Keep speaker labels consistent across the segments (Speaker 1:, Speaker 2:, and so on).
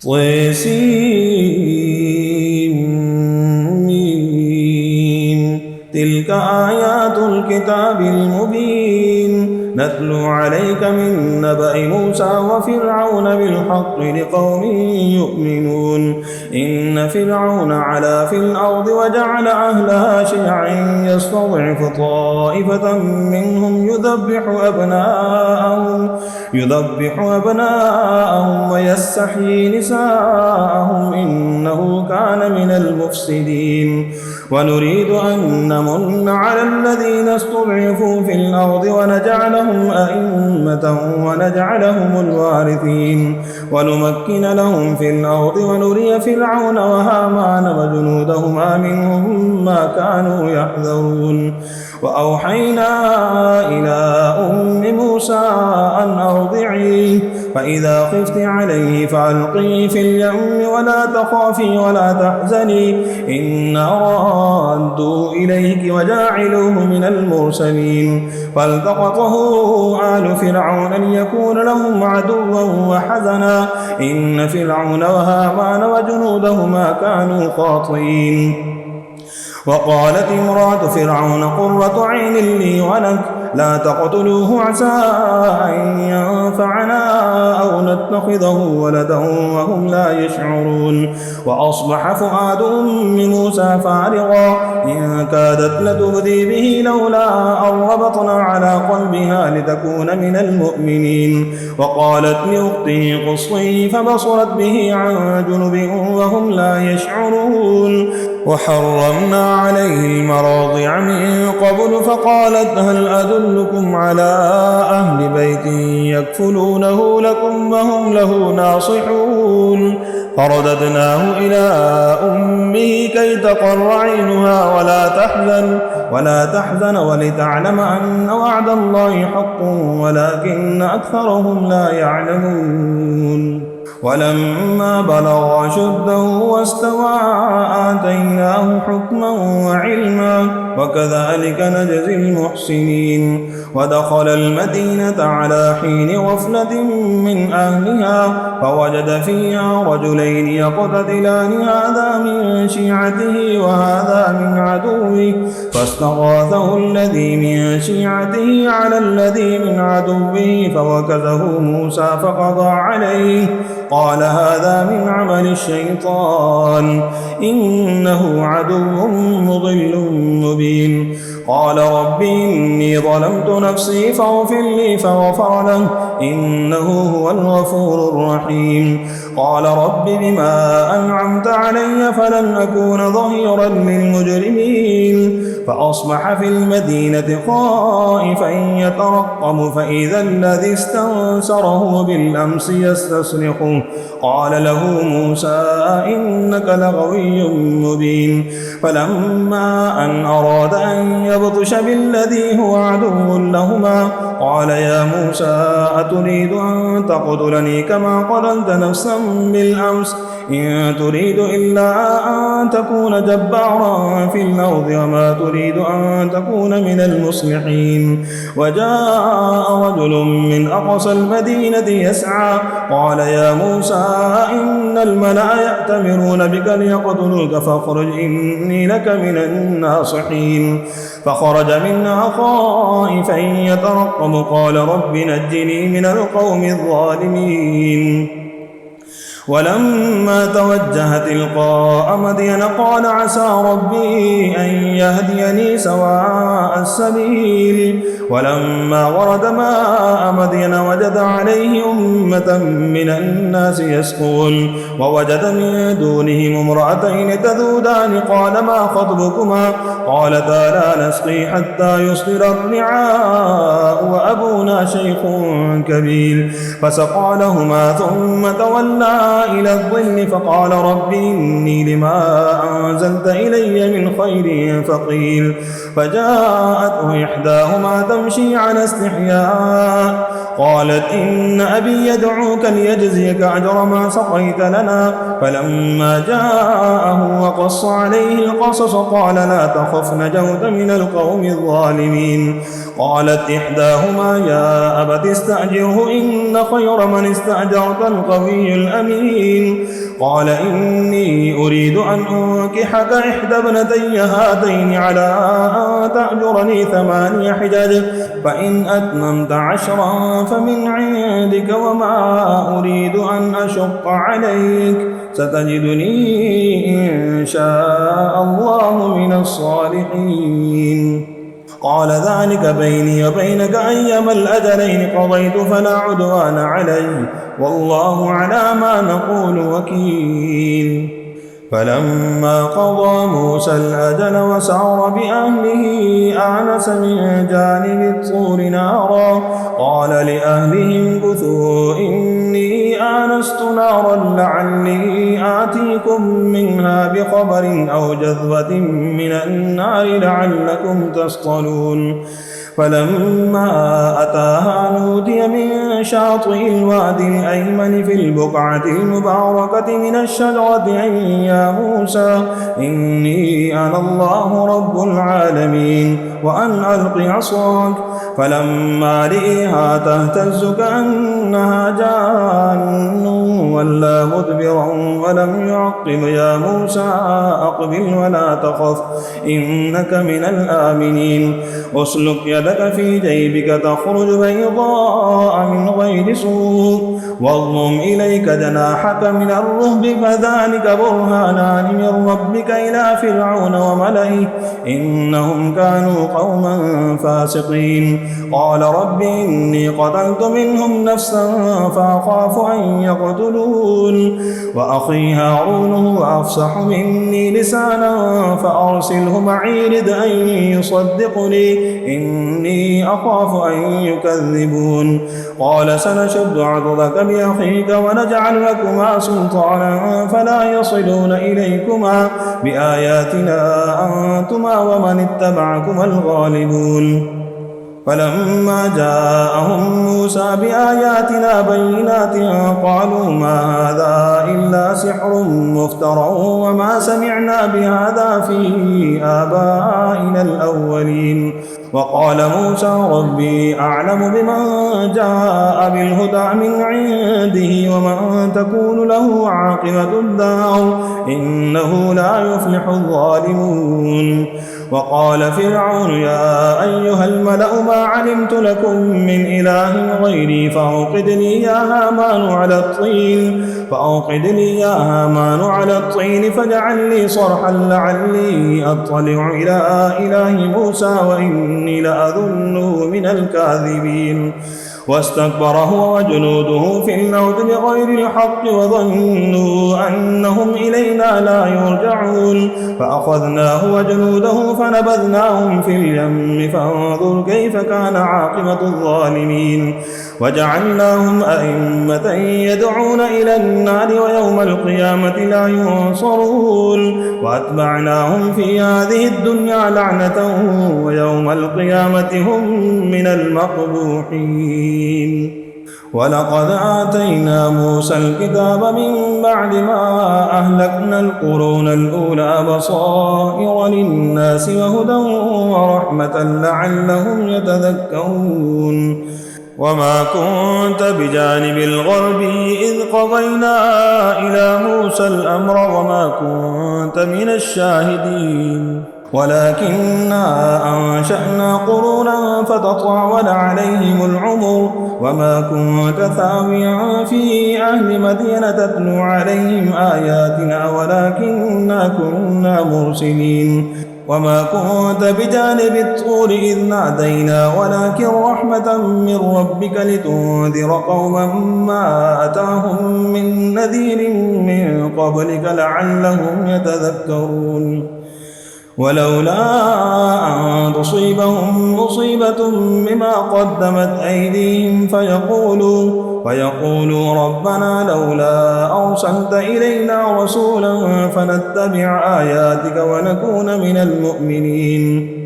Speaker 1: طسيم. تلك آيات الكتاب المبين نتلو عليك من نبأ موسى وفرعون بالحق لقوم يؤمنون. إن فرعون علا في الأرض وجعل أهلها شيعا يستضعف طائفة منهم يذبح أبناءهم ويستحيي نساءهم إنه كان من المفسدين. ونريد أن نمن على الذين استضعفوا في الأرض ونجعلهم أئمة ونجعلهم الوارثين ونمكن لهم في الأرض ونري فرعون وهامان وجنودهما منهم ما كانوا يحذرون. وأوحينا إلى أم موسى أن أرضعيه فإذا خفت عليه فألقيه في اليم ولا تخافي ولا تحزني إنا رادوه إليك وجاعلوه من المرسلين. فالتقطه آل فرعون ليكون لهم عدوا وحزنا إن فرعون وهامان وجنودهما كانوا خاطئين. وقالت امرأة فرعون قرة عين لي ولك لا تقتلوه عسى أن ينفعنا أو نتخذه ولدا وهم لا يشعرون. وأصبح فؤاد أم موسى فارغا إن كادت لتبدي به لولا أن ربطنا على قلبها لتكون من المؤمنين. وقالت لأخته قصيه فبصرت به عن جنب وهم لا يشعرون. وحرمنا عليه المراضع من قبل فقالت هل أدلكم على أهل بيت يكفلونه لكم وهم له ناصحون. فرددناه إلى أمه كي تقر عينها ولا تحزن ولتعلم أن وعد الله حق ولكن أكثرهم لا يعلمون. ولما بلغ أشده واستوى آتيناه حكما وعلما وكذلك نجزي المحسنين. ودخل المدينة على حين غفلة من أهلها فوجد فيها رجلين يقتتلان هذا من شيعته وهذا من عدوه فاستغاثه الذي من شيعته على الذي من عدوه فوكزه موسى فقضى عليه قال هذا من عمل الشيطان إنه عدو مضل مبين. قال رب إني ظلمت نفسي فاغفر لي فغفر له إنه هو الغفور الرحيم. قال رب بما أنعمت علي فلن أكون ظهيرا للمجرمين. فأصبح في المدينة خائفا يترقب فإذا الذي استنصره بالأمس يستصرخه قال له موسى إنك لغوي مبين. فلما أن أراد أن يبطش بالذي هو عدو لهما قال يا موسى أتريد أن تقتلني كما قتلت نفسا بالأمس إن تريد إلا أن تكون جبارا في الأرض وما تريد أن تكون من المصلحين. وجاء رجل من أقصى المدينة يسعى قال يا موسى إن الملأ يأتمرون بك ليقتلوك فاخرج إني لك من الناصحين. فخرج منها خائفا يترقب قال رب نجني من القوم الظالمين. ولما توجه تلقاء مدين قال عسى ربي أن يهديني سواء السبيل. ولما ورد ماء مدين وجد عليه أمة من الناس يسقون ووجد من دونهم امرأتين تذودان قال ما خطبكما قالتا لا نسقي حتى يصدر الرعاء وأبونا شيخ كبير. فسقى لهما ثم تولى إلى الظل فقال رب إني لما أنزلت إلي من خير فقير. فجاءته إحداهما تمشي على استحياء قالت إن أبي يدعوك ليجزيك أجر ما سقيت لنا. فلما جاءه وقص عليه القصص قال لا تخف نجوت من القوم الظالمين. قالت إحداهما يا أبت استأجره إن خير من استأجرت القوي الأمين. قال إني أريد أن أنكحك إحدى ابنتي هاتين على أن تأجرني 8 حجج فإن أتممت 10 فمن عندك وما أريد أن أشق عليك ستجدني إن شاء الله من الصالحين. قال ذلك بيني وبينك أيما الأجلين قضيت فلا عدوان علي والله على ما نقول وكيل. فلما قضى موسى الأجل وسار بأهله آنس من جانب الطور نارا قال لأهلهم كثوا إني آنست نارا لعلي آتيكم منها بخبر أو جذوة من النار لعلكم تصطلون. فلما أتاها نودي من شاطئ الوادي الأيمن في البقعة المباركة من الشجرة أن يا موسى إني أنا الله رب العالمين وأن ألق عصاك فلما رئيها تهتز كأنها جان ولا مدبرا ولم يعقب يا موسى أقبل ولا تخف إنك من الآمنين أسلك يدك في جيبك تخرج بيضاء من غير سوء واضم إليك جناحك من الرهب فذلك برهانان من ربك إلى فرعون وملئه إنهم كانوا قوما فاسقين. قال رب إني قتلت منهم نفسا فأخاف أن يقتلون وأخي هارون هو أفصح مني لسانا فأرسله معي رد أن يصدقني إني أخاف أن يكذبون. قال سنشد عضدك بأخيك ونجعل لكما سلطانا فلا يصلون إليكما بآياتنا أنتما ومن اتبعكما الغالبون. فلما جاءهم موسى بآياتنا بينات قالوا ما هذا إلا سحر مفترى وما سمعنا بهذا في آبائنا الأولين. وقال موسى ربي أعلم بمن جاء بالهدى من عنده ومن تكون له عاقبة الدار إنه لا يفلح الظالمون. وقال فرعون يا أيها الملأ ما علمت لكم من إله غيري فأوقد لي يا هامان على الطين فاجعل لي صرحا لعلي أطلع إلى إله موسى وإني لأظنه من الكاذبين. واستكبر هو وجنوده في الأرض بغير الحق وظنوا أنهم إلينا لا يرجعون فأخذناه وجنوده فنبذناهم في اليم فانظر كيف كان عاقبة الظالمين. وجعلناهم أئمة يدعون إلى النار ويوم القيامة لا ينصرون وأتبعناهم في هذه الدنيا لعنة ويوم القيامة هم من المقبوحين. ولقد آتينا موسى الكتاب من بعد ما أهلكنا القرون الأولى بصائر للناس وهدى ورحمة لعلهم يتذكرون. وما كنت بجانب الغرب إذ قضينا إلى موسى الأمر وما كنت من الشاهدين ولكننا أنشأنا قرونا فتطاول عليهم العمر وما كنت ثاويا في أهل مدينة تتلو عليهم آياتنا ولكننا كنا مرسلين. وما كنت بجانب الطور إذ نادينا ولكن رحمة من ربك لتنذر قوما ما أتاهم من نذير من قبلك لعلهم يتذكرون. ولولا أن تصيبهم مصيبة بما قدمت أيديهم فيقولوا ربنا لولا أرسلت إلينا رسولا فنتبع آياتك ونكون من المؤمنين.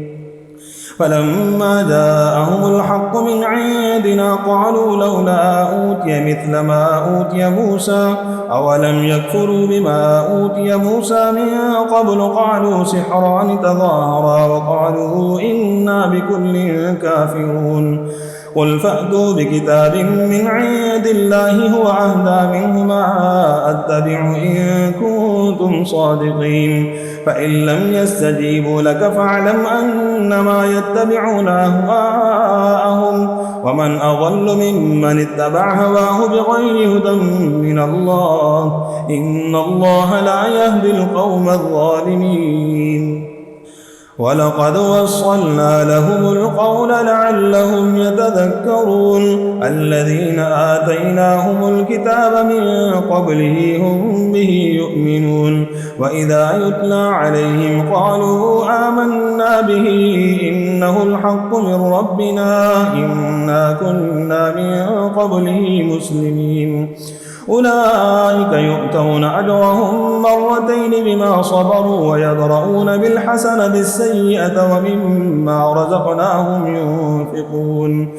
Speaker 1: فلما جاءهم الحق من عندنا قالوا لولا أوتي مثل ما أوتي موسى أولم يكفروا بما أوتي موسى من قبل قالوا سحران تظاهرا وقالوا إنا بكل كافرون. قل فأتوا بكتاب من عند الله هو أهدى منهما أتبع إن كنتم صادقين فإن لم يستجيبوا لك فاعلم أنما يتبعون أهواءهم ومن أضل ممن اتبع هواه بغير هدى من الله إن الله لا يهدي القوم الظالمين ولقد وصلنا لهم القول لعلهم يتذكرون الذين آتيناهم الكتاب من قبله هم به يؤمنون وإذا يتلى عليهم قالوا آمنا به إنه الحق من ربنا إنا كنا من قبله مسلمين أولئك يؤتون أجرهم مرتين بما صبروا ويدرؤون بالحسنة السيئة ومما رزقناهم ينفقون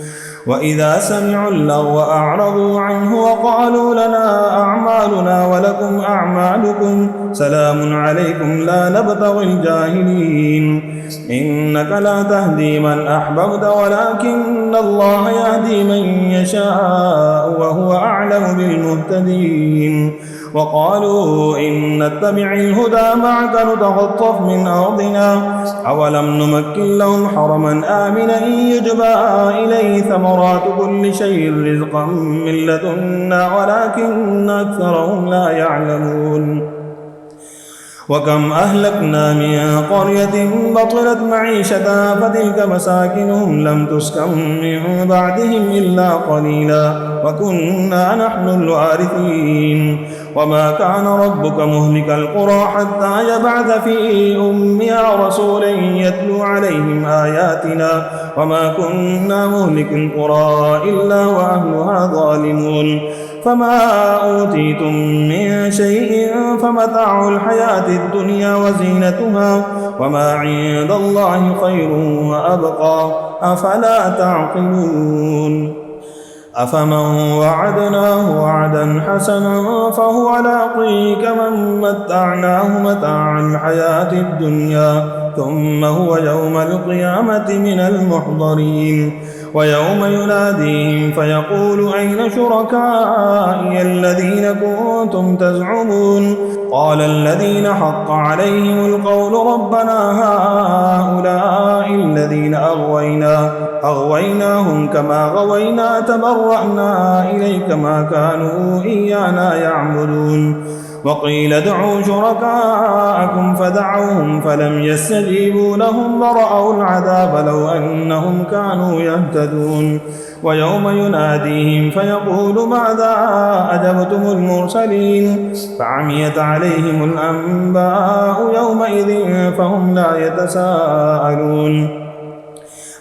Speaker 1: وإذا سمعوا اللغو أعرضوا عنه وقالوا لنا أعمالنا ولكم أعمالكم سلام عليكم لا نبتغي الجاهلين إنك لا تهدي من أحببت ولكن الله يهدي من يشاء وهو أعلم بالمهتدين وقالوا إن نتبع الهدى معك نتخطف من أرضنا أولم نمكن لهم حرما آمنا يجبى إليه ثمرات كل شيء رزقا من لدنا ولكن أكثرهم لا يعلمون وكم أهلكنا من قرية بطلت معيشتها فتلك مساكنهم لم تسكن من بعدهم إلا قليلا وكنا نحن الوارثين وما كان ربك مهلك القرى حتى يبعث في أمها رسولا يتلو عليهم آياتنا وما كنا مهلك القرى إلا وأهلها ظالمون فما أوتيتم من شيء فمتاع الحياة الدنيا وزينتها وما عند الله خير وأبقى أفلا تعقلون أفمن وعدناه وعدا حسنا فهو لاقيه كمن متعناه متاع الحياة الدنيا ثم هو يوم القيامة من المحضرين ويوم يناديهم فيقول أين شركائي الذين كنتم تزعمون قال الذين حق عليهم القول ربنا هؤلاء الذين أغويناهم كما غوينا تبرأنا إليك ما كانوا إيانا يعبدون وقيل ادعوا شركاءكم فدعوهم فلم يستجيبوا لهم ورأوا العذاب لو أنهم كانوا يهتدون ويوم يناديهم فيقول ماذا أجبتم المرسلين فعميت عليهم الأنباء يومئذ فهم لا يتساءلون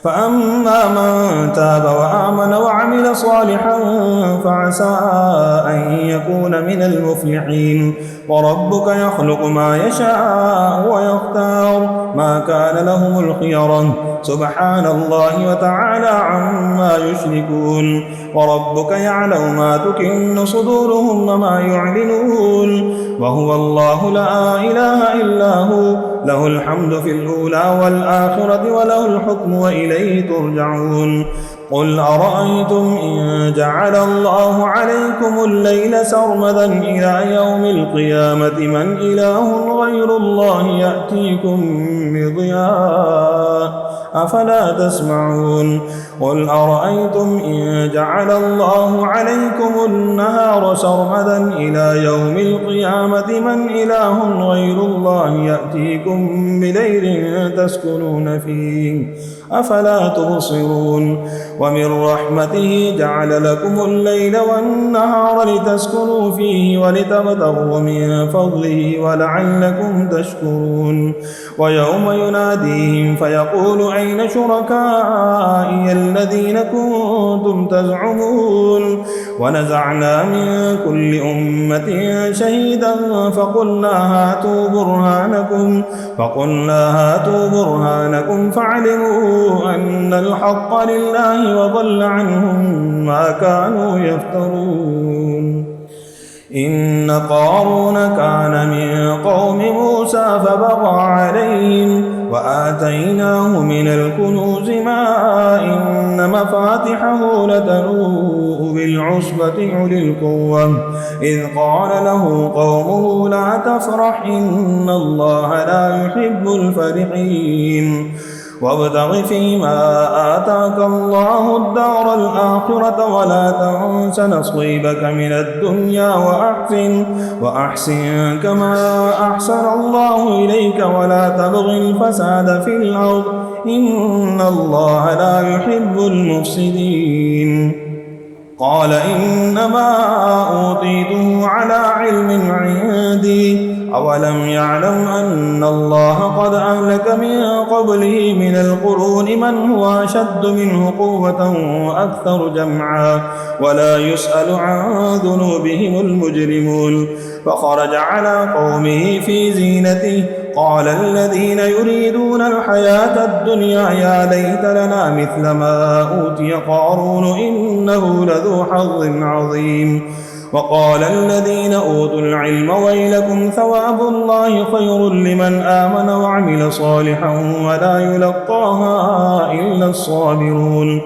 Speaker 1: فأما من تاب وآمن وعمل صالحا فعسى أن يكون من المفلحين وربك يخلق ما يشاء ويختار ما كان لهم الخيرة سبحان الله وتعالى عما يشركون وربك يعلم ما تكن صدورهم وما يعلنون وهو الله لا إله إلا هو له الحمد في الأولى والآخرة وله الحكم وإليه ترجعون قل أرأيتم إن جعل الله عليكم الليل سرمدا إلى يوم القيامة من إله غير الله يأتيكم بضياء أفلا تسمعون قل أرأيتم إن جعل الله عليكم النهار سرمدا إلى يوم القيامة من إله غير الله يأتيكم بليل تسكنون فيه أفلا تبصرون ومن رحمته جعل لكم الليل والنهار لتسكنوا فيه ولتبتغوا من فضله ولعلكم تشكرون ويوم يناديهم فيقول أين شركائي الذين كنتم تزعمون ونزعنا من كل أمة شهيدا فقلنا هاتوا برهانكم فعلموا أن الحق لله وضل عنهم ما كانوا يفترون إن قارون كان من قوم موسى فبغى عليهم وآتيناه من الكنوز ما إن مفاتحه لتنوء بالعصبة أولي القوة إذ قال له قومه لا تفرح إن الله لا يحب الفرحين وابتغ فيما آتاك الله الدار الآخرة ولا تنس نصيبك من الدنيا وأحسن كما أحسن الله إليك ولا تبغ الفساد في الأرض إن الله لا يحب المفسدين قال إنما أوتيته على علم عندي أولم يعلم أن الله قد أهلك من قبله من القرون من هو أشد منه قوة وأكثر جمعا ولا يسأل عن ذنوبهم المجرمون فخرج على قومه في زينته قال الذين يريدون الحياة الدنيا يا ليت لنا مثل ما أوتي قارون إنه لذو حظ عظيم وقال الذين أوتوا العلم ويلكم ثواب الله خير لمن آمن وعمل صالحا ولا يلقاها إلا الصابرون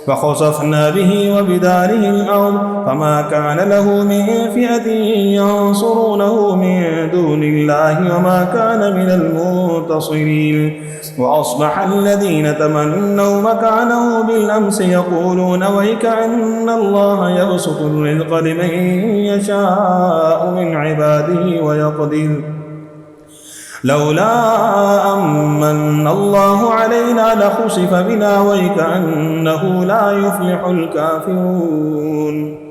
Speaker 1: فخسفنا به وبداره الأرض فما كان له من فئة ينصرونه من دون الله وما كان من المنتصرين وأصبح الذين تمنوا مكانه بالأمس يقولون ويك أن الله يبسط الرزق لمن يشاء من عباده ويقدر لولا أمن الله علينا لخسف بنا ويكأنه لا يفلح الكافرون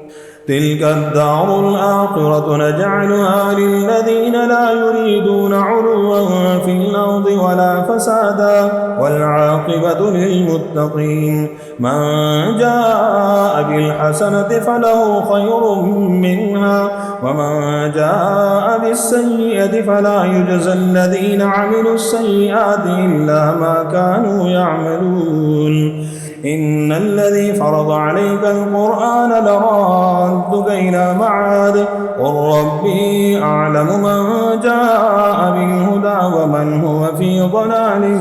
Speaker 1: تلك الدار الآخرة نجعلها للذين لا يريدون علوا في الأرض ولا فسادا والعاقبة للمتقين من جاء بالحسنة فله خير منها ومن جاء بالسيئة فلا يجزى الذين عملوا السيئات إلا ما كانوا يعملون إن الذي فرض عليك القرآن لرادك إلى معاد قل ربي أعلم من جاء بالهدى ومن هو في ضلال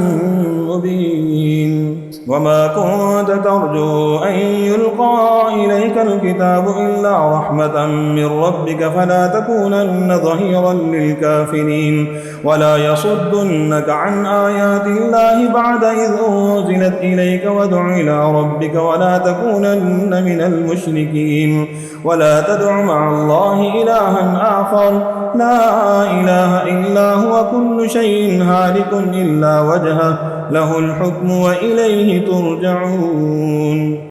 Speaker 1: مبين وما كنت ترجو أن يلقى إليك الكتاب إلا رحمة من ربك فلا تكونن ظهيرا للكافرين ولا يصدنك عن آيات الله بعد إذ أنزلت إليك وادع إلى ربك ولا تكونن من المشركين ولا تدع مع الله إلها آخر لا إله إلا هو كل شيء هالك إلا وجهه له الحكم وإليه ترجعون